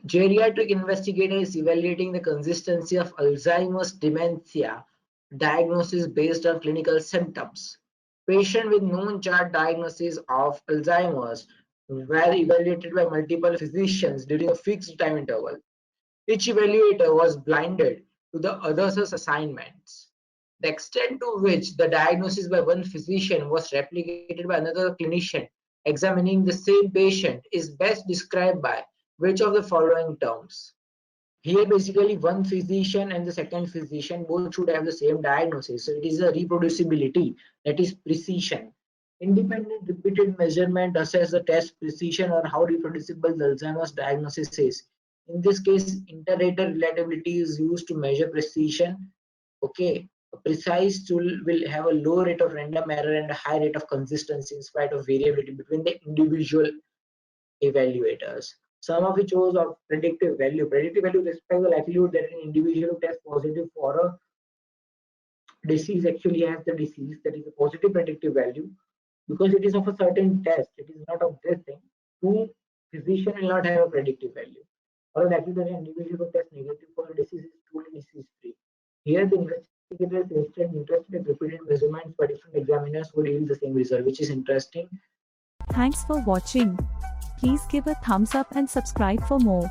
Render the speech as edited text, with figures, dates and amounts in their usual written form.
Geriatric investigator is evaluating the consistency of Alzheimer's dementia diagnosis based on clinical symptoms. Patients with known chart diagnosis of Alzheimer's were evaluated by multiple physicians during a fixed time interval. Each evaluator was blinded to the other's assignments. The extent to which the diagnosis by one physician was replicated by another clinician examining the same patient is best described by which of the following terms. Here basically one physician and the second physician both should have the same diagnosis. So it is a reproducibility, that is precision. Independent repeated measurement assess the test precision or how reproducible the Alzheimer's diagnosis is. In this case, inter-rater reliability is used to measure precision. Okay, a precise tool will have a low rate of random error and a high rate of consistency in spite of variability between the individual evaluators. Some of which shows of predictive value. Predictive value respects the likelihood that an individual test positive for a disease actually has the disease. That is a positive predictive value because it is of a certain test. It is not of this thing. Two physician will not have a predictive value. Or likely that an individual test negative for a disease is truly disease free. Here the investigators instead interested in repeated measurements by different examiners would yield the same result, which is interesting. Thanks for watching. Please give a thumbs up and subscribe for more.